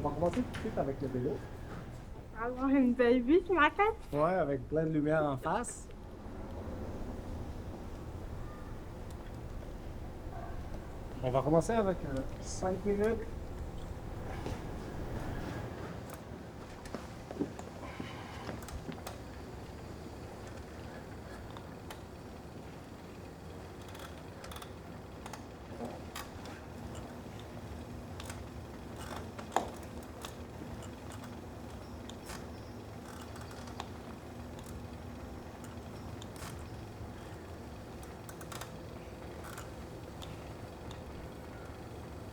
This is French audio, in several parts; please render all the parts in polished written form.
va commencer tout de suite avec le vélo. Avoir une belle vue ce matin. Ouais, avec plein de lumière en face. On va commencer avec 5 minutes.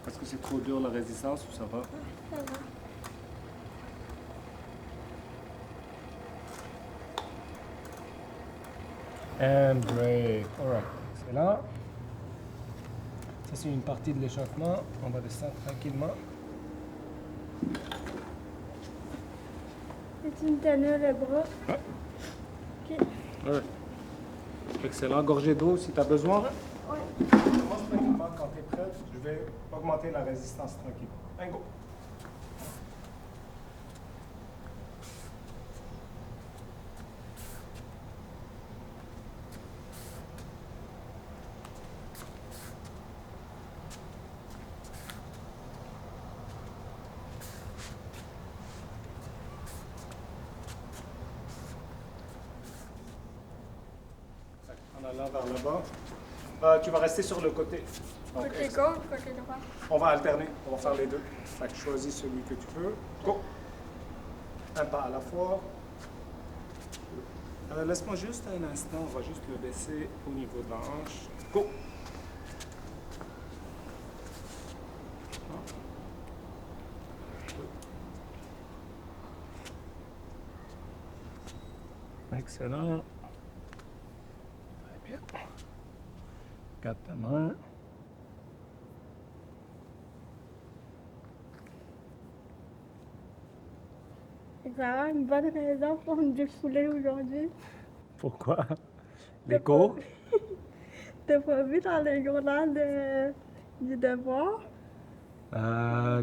Est-ce que c'est trop dur la résistance ou ça va? Ça va. And break. Alright, excellent. Ça, c'est une partie de l'échauffement. On va descendre tranquillement. Et tu me tenais le bras. Ouais. Ok. Ouais. Excellent. Gorgée d'eau si tu as besoin. Ouais. Commence tranquillement. Quand tu es prête, je vais augmenter la résistance tranquillement. Un go. En allant vers le bas. Tu vas rester sur le côté. Donc, Côté gauche, côté droit. on va alterner. On va faire les deux. Fait que choisis celui que tu veux. Go. Un pas à la fois. Laisse-moi juste un instant. On va juste le baisser au niveau de la hanche. Go. Excellent. Très bien. Garde ta main. Il va y avoir une bonne raison pour me défouler aujourd'hui. Pourquoi? Les cours? T'as pas vu dans le journal du devoir?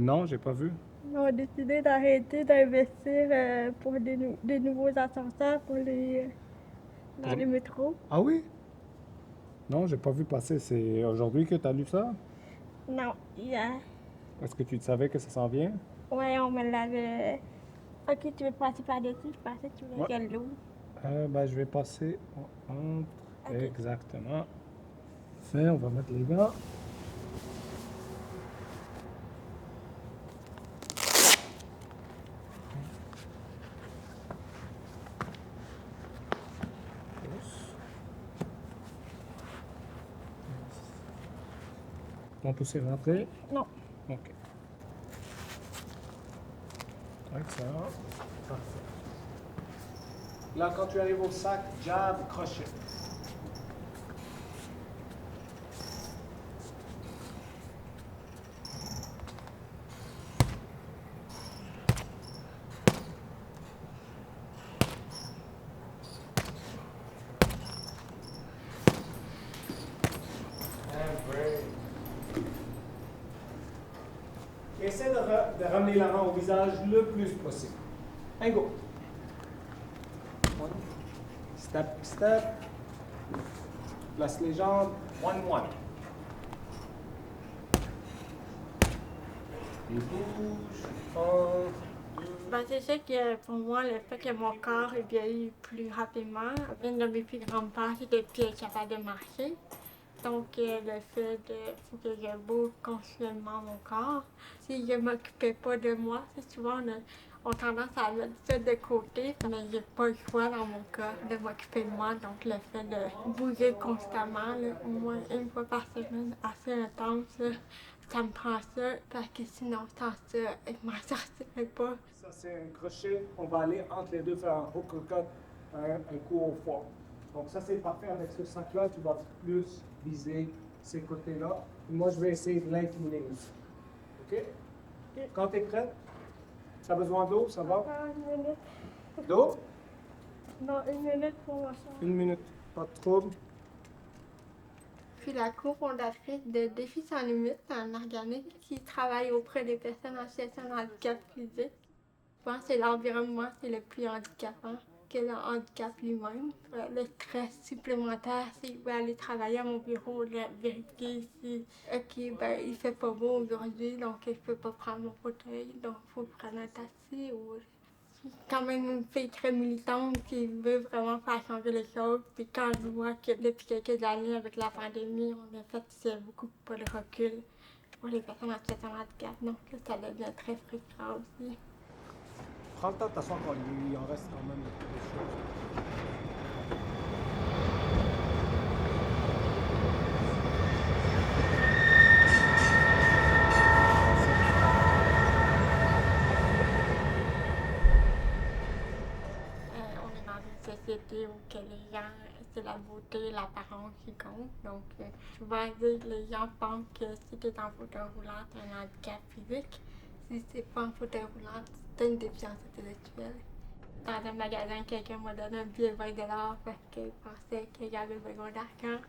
Non, j'ai pas vu. Ils ont décidé d'arrêter d'investir pour des nouveaux ascenseurs pour dans les métros. Ah oui? Non, j'ai pas vu passer. C'est aujourd'hui que tu as lu ça? Non, hier. Est-ce que tu savais que ça s'en vient? Ouais, on me l'avait. Ok, tu veux passer par-dessus? Je pensais que tu voulais Ouais. qu'elle l'ouvre. Je vais passer entre. Ok. Exactement. Fait, on va mettre les gants. On peut s'y rentrer? Non. Ok. Excellent. Parfait. Là, quand tu arrives au sac, jab, crochet. Essaie de ramener la main au visage le plus possible. Un go. Step, step. Place les jambes. One, one. Et bouge. Un, deux. Ben, c'est sûr que pour moi, le fait que mon corps est vieilli plus rapidement, une de mes plus grandes peurs, c'était de plus être capable de marcher. Donc, le fait de faut que je bouge continuellement mon corps. Si je ne m'occupais pas de moi, c'est souvent on a tendance à mettre ça de côté, mais j'ai pas le choix dans mon cas de m'occuper de moi. Donc, le fait de bouger constamment, là, au moins une fois par semaine, assez intense, là, ça me prend ça, parce que sinon, sans ça, je m'en sortirais pas. Ça, c'est un crochet. On va aller entre les deux faire un hook cut, un coup au foie. Donc, ça, c'est parfait. Avec ce sac-là, tu vas plus viser ces côtés-là. Moi, je vais essayer de l'incliner aussi. OK? Quand tu es prête, tu as besoin d'eau, ça va? Encore une minute. D'eau? Non, une minute pour ma chambre. Une minute. Pas de trouble. suis la cofondatrice de Défis sans limite, un organisme qui travaille auprès des personnes en situation de handicap physique. Je pense que l'environnement, c'est le plus handicapant que le handicap lui-même. Le stress supplémentaire, c'est que je vais aller travailler à mon bureau, vérifier si, OK, ben, il fait pas beau aujourd'hui, donc je peux pas prendre mon fauteuil, donc il faut prendre un taxi. Ou... Je suis quand même une fille très militante qui veut vraiment faire changer les choses. Puis quand je vois que depuis quelques années, avec la pandémie, on a fait beaucoup pas de recul pour les personnes en situation de handicap, donc ça devient très frustrant aussi. Prends le temps de t'asseoir quand il en reste quand même des choses. On est dans une société où que les gens, c'est la beauté, l'apparence qui compte. Donc, souvent, les gens pensent que si tu es en fauteuil roulant, tu as un handicap physique. Si c'est pas en fauteuil roulant, tu as une déficience intellectuelle. Dans un magasin, quelqu'un m'a donné un billet de 20 parce qu'il pensait que j'avais besoin d'argent.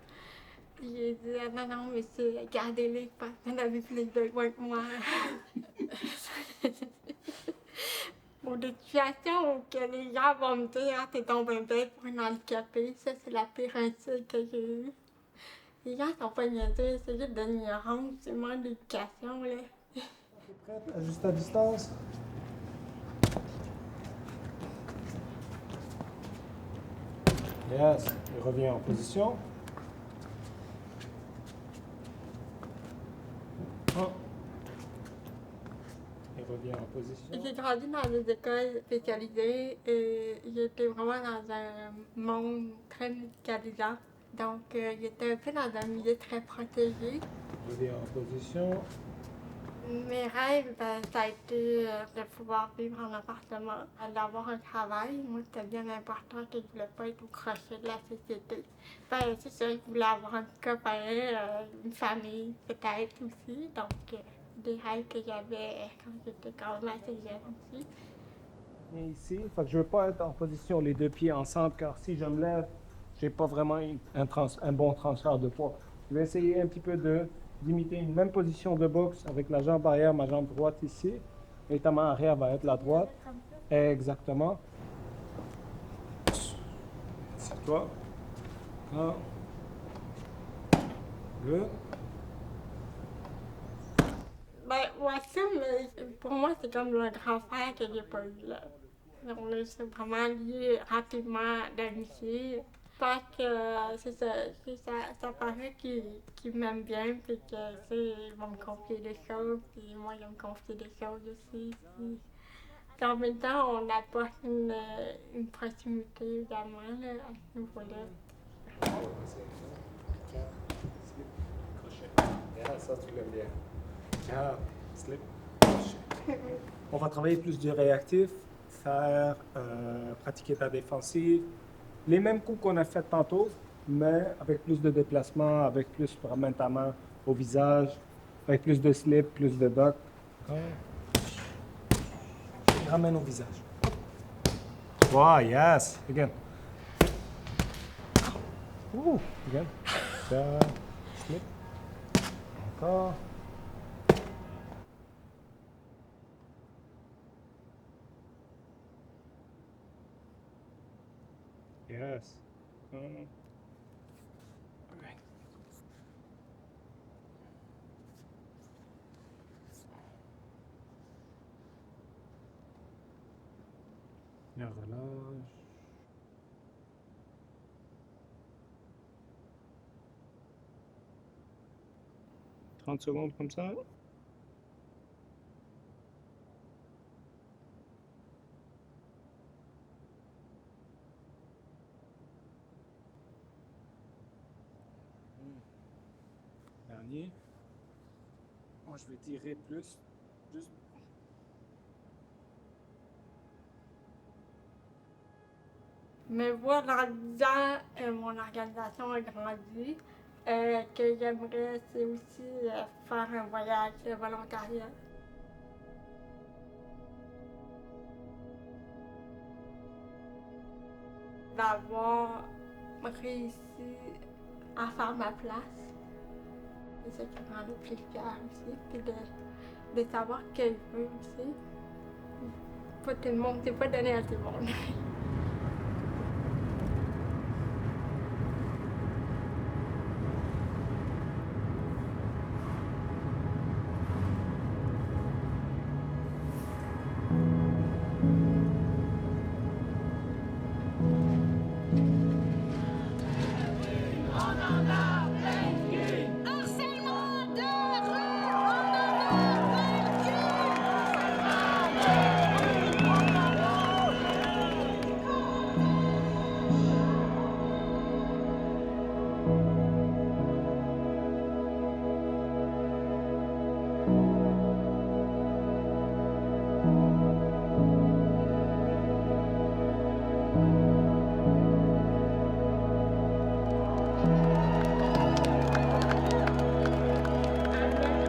J'ai dit, non, non, monsieur, gardez-les parce que vous avez plus besoin que moi. Pour des situations où que les gens vont me dire, ah, t'es tombé bête pour un handicapé, ça, c'est la pire insulte que j'ai eue. Les gens sont pas niaiseux, c'est juste de l'ignorance, c'est moins d'éducation, là. T'es prête? Juste à distance. Yes. Et reviens en position. Oh. Et reviens en position. J'ai grandi dans des écoles spécialisées et j'étais vraiment dans un monde très médicalisant. Donc, j'étais un peu dans un milieu très protégé. Reviens en position. Mes rêves, ben, ça a été de pouvoir vivre en appartement, d'avoir un travail. Moi, c'était bien important que je ne voulais pas être au crochet de la société. Ben, c'est ça, je voulais avoir un copain, une famille peut-être aussi. Donc, des rêves que j'avais quand j'étais quand même assez jeune aussi. Et ici, fait que je ne veux pas être en position les deux pieds ensemble car si je me lève, j'ai pas vraiment un bon transfert de poids. Je vais essayer un petit peu d'imiter une même position de boxe avec la jambe arrière, ma jambe droite ici. Et ta main arrière va être la droite. Exactement. C'est toi. Un. Good. Ben, Wassim, pour moi, c'est comme le grand frère que j'ai pas eu là. On est vraiment liés rapidement d'amitié. Parce que ça paraît qu'ils m'aiment bien, puis que, ils vont me confier des choses, puis moi, ils vont me confier des choses aussi. Puis, en même temps, on apporte une proximité également là, à ce niveau-là. Ça, tu l'aimes bien. Slip. On va travailler plus du réactif, pratiquer ta défensive. Les mêmes coups qu'on a fait tantôt, mais avec plus de déplacement, avec plus ramène ta main au visage, avec plus de slip, plus de duck. Ramène au visage. Wow, yes. Again. Again. Slip. Encore. Yes. Okay. Et relâche. 30 secondes comme ça. Dernier. Moi, je vais tirer plus. Juste. Me voir dans 10 ans, mon organisation a grandi. Que j'aimerais, c'est aussi faire un voyage volontariat. D'avoir réussi à faire ma place C'est ça qui me rend le plus fière aussi. Puis de savoir qu'elle veut aussi. Pas tout le monde, c'est pas donné à tout le monde.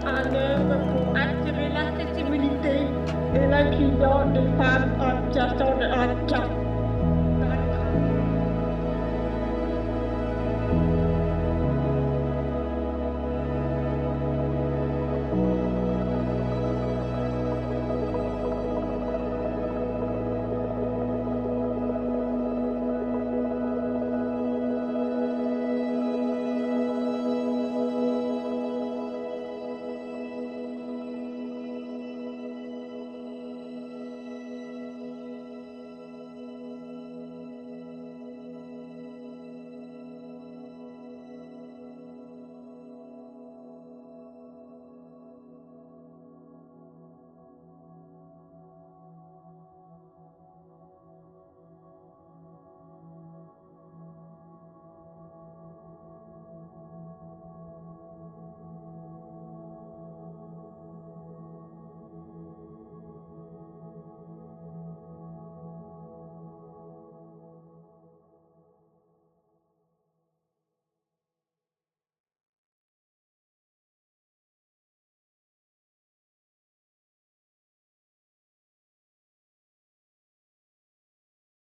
En œuvre pour assurer l'accessibilité et l'inclusion des femmes en situation de handicap.